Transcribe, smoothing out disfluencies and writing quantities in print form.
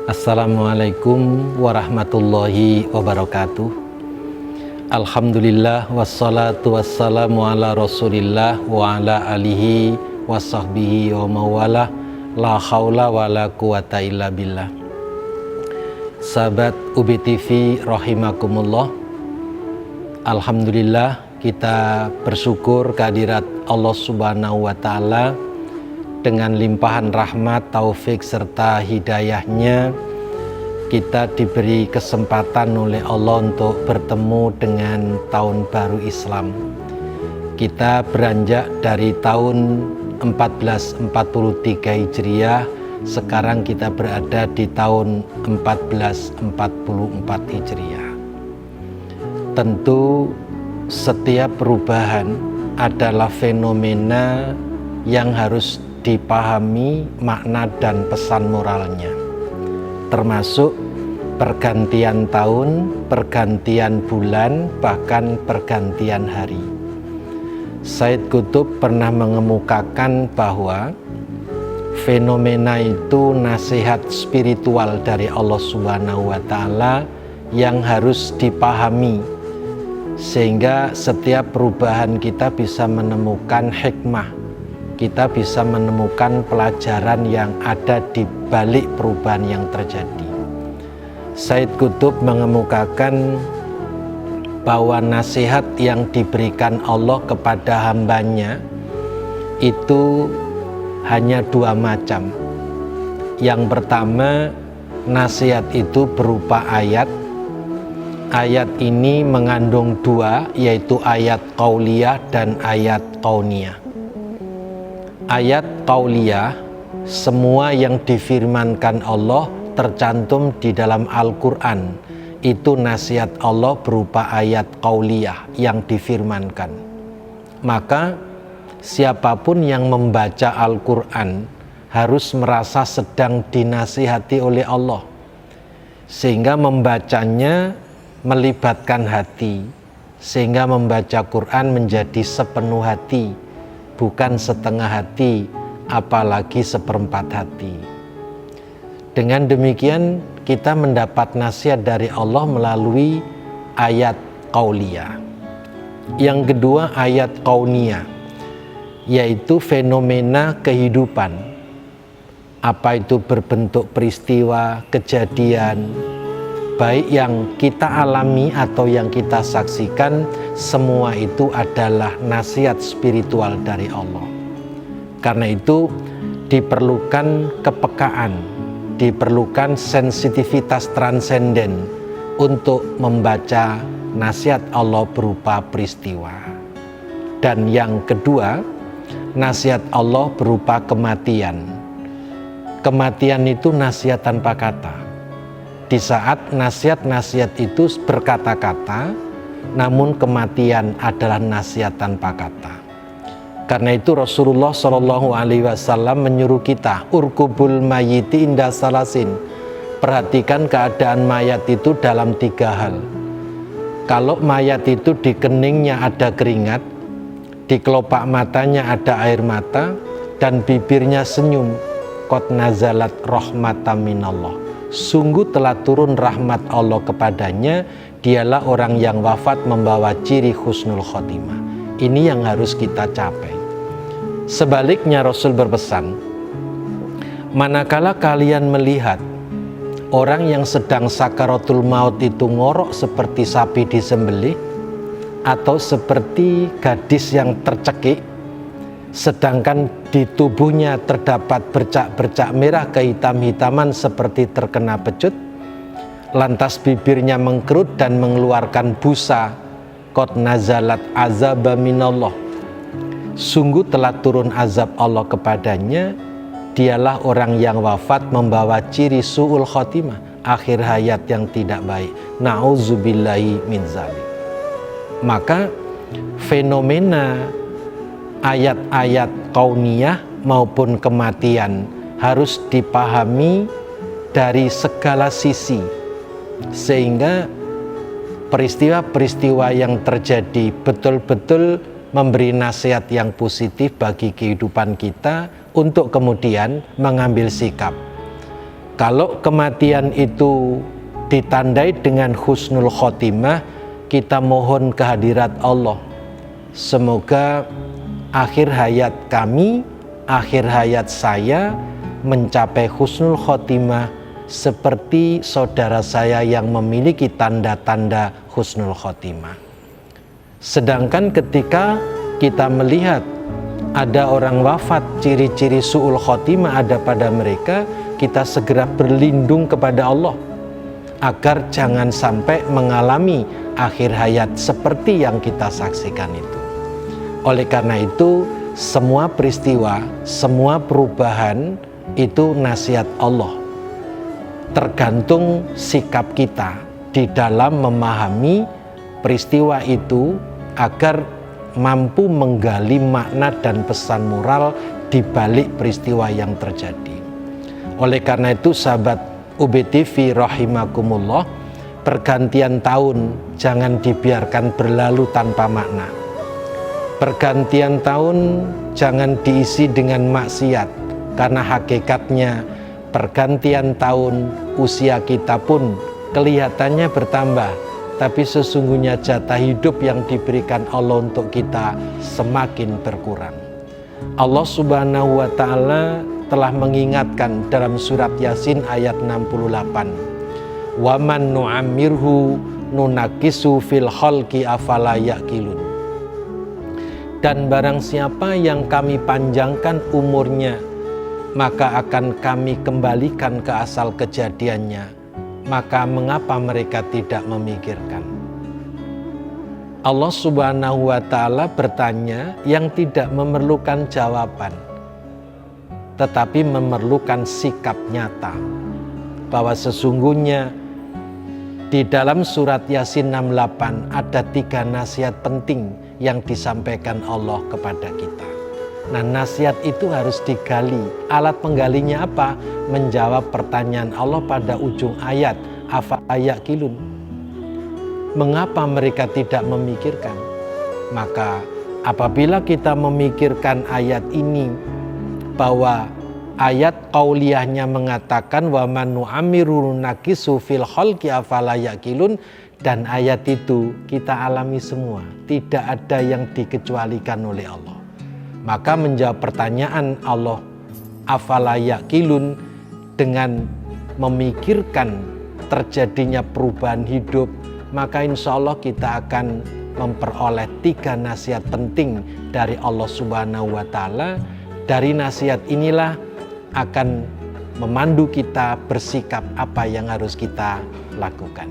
Assalamualaikum warahmatullahi wabarakatuh. Alhamdulillah wassalatu wassalamu ala rasulillah wa ala alihi wa sahbihi wa mawala. La haula wa la quwata illa billah. Sahabat UB TV rahimakumullah, alhamdulillah kita bersyukur kehadirat Allah Subhanahu wa Ta'ala. Dengan limpahan rahmat, taufik serta hidayahnya, kita diberi kesempatan oleh Allah untuk bertemu dengan tahun baru Islam. Kita beranjak dari tahun 1443 Hijriah, sekarang kita berada di tahun 1444 Hijriah. Tentu setiap perubahan adalah fenomena yang harus dipahami makna dan pesan moralnya, termasuk pergantian tahun, pergantian bulan, bahkan pergantian hari. Said Qutb pernah mengemukakan bahwa fenomena itu nasihat spiritual dari Allah Subhanahu wa Ta'ala yang harus dipahami, sehingga setiap perubahan kita bisa menemukan hikmah, kita bisa menemukan pelajaran yang ada di balik perubahan yang terjadi. Said Qutb mengemukakan bahwa nasihat yang diberikan Allah kepada hambanya itu hanya dua macam. Yang pertama, nasihat itu berupa ayat. Ayat ini mengandung dua, yaitu ayat qauliyah dan ayat kauniyah. Ayat qauliyah, semua yang difirmankan Allah tercantum di dalam Al-Quran, itu nasihat Allah berupa ayat qauliyah yang difirmankan. Maka siapapun yang membaca Al-Quran harus merasa sedang dinasihati oleh Allah, sehingga membacanya melibatkan hati, sehingga membaca Quran menjadi sepenuh hati, bukan setengah hati, apalagi seperempat hati. Dengan demikian kita mendapat nasihat dari Allah melalui ayat qauliyah. Yang kedua, ayat kauniyah, yaitu fenomena kehidupan. Apa itu berbentuk peristiwa, kejadian, baik yang kita alami atau yang kita saksikan, semua itu adalah nasihat spiritual dari Allah. Karena itu diperlukan kepekaan, diperlukan sensitivitas transenden untuk membaca nasihat Allah berupa peristiwa. Dan yang kedua, nasihat Allah berupa kematian. Kematian itu nasihat tanpa kata. Di saat nasihat-nasihat itu berkata-kata, namun kematian adalah nasihat tanpa kata. Karena itu Rasulullah SAW menyuruh kita, urkubul mayyiti inda salasin. Perhatikan keadaan mayat itu dalam tiga hal. Kalau mayat itu di keningnya ada keringat, di kelopak matanya ada air mata, dan bibirnya senyum, qad nazalat rahmatan minallah. Sungguh telah turun rahmat Allah kepadanya, dialah orang yang wafat membawa ciri husnul khotimah. Ini yang harus kita capai. Sebaliknya Rasul berpesan, manakala kalian melihat orang yang sedang sakaratul maut itu ngorok seperti sapi disembelih, atau seperti gadis yang tercekik, sedangkan di tubuhnya terdapat bercak-bercak merah kehitam-hitaman seperti terkena pecut, lantas bibirnya mengkerut dan mengeluarkan busa, qad nazalat azaba minallah. Sungguh telah turun azab Allah kepadanya, dialah orang yang wafat membawa ciri su'ul khotimah, akhir hayat yang tidak baik. Na'udzubillahi min zalik. Maka fenomena ayat-ayat kauniyah maupun kematian harus dipahami dari segala sisi, sehingga peristiwa-peristiwa yang terjadi betul-betul memberi nasihat yang positif bagi kehidupan kita untuk kemudian mengambil sikap. Kalau kematian itu ditandai dengan husnul khotimah, kita mohon kehadirat Allah. Semoga akhir hayat kami, akhir hayat saya mencapai husnul khotimah seperti saudara saya yang memiliki tanda-tanda husnul khotimah. Sedangkan ketika kita melihat ada orang wafat, ciri-ciri su'ul khotimah ada pada mereka, kita segera berlindung kepada Allah agar jangan sampai mengalami akhir hayat seperti yang kita saksikan itu. Oleh karena itu, semua peristiwa, semua perubahan itu nasihat Allah. Tergantung sikap kita di dalam memahami peristiwa itu agar mampu menggali makna dan pesan moral di balik peristiwa yang terjadi. Oleh karena itu, sahabat UBTV rahimakumullah, pergantian tahun jangan dibiarkan berlalu tanpa makna. Pergantian tahun jangan diisi dengan maksiat, karena hakikatnya pergantian tahun usia kita pun kelihatannya bertambah, tapi sesungguhnya jatah hidup yang diberikan Allah untuk kita semakin berkurang. Allah Subhanahu wa ta'ala telah mengingatkan dalam surat Yasin ayat 68, wa man nu'ammirhu nunakisu fil khalqi afala yaqilun. Dan barang siapa yang kami panjangkan umurnya, maka akan kami kembalikan ke asal kejadiannya, maka mengapa mereka tidak memikirkan? Allah Subhanahu wa ta'ala bertanya yang tidak memerlukan jawaban, tetapi memerlukan sikap nyata, bahwa sesungguhnya di dalam surat Yasin 68 ada 3 nasihat penting yang disampaikan Allah kepada kita. Nah, nasihat itu harus digali. Alat penggalinya apa? Menjawab pertanyaan Allah pada ujung ayat, afala yaqilun. Mengapa mereka tidak memikirkan? Maka apabila kita memikirkan ayat ini, bahwa ayat qauliyahnya mengatakan wa man nu'ammiru nakisu fil khalqi afala yaqilun, dan ayat itu kita alami semua, tidak ada yang dikecualikan oleh Allah. Maka menjawab pertanyaan Allah afala yaqilun dengan memikirkan terjadinya perubahan hidup, maka insya Allah kita akan memperoleh 3 nasihat penting dari Allah Subhanahu wa ta'ala. Dari nasihat inilah akan memandu kita bersikap apa yang harus kita lakukan.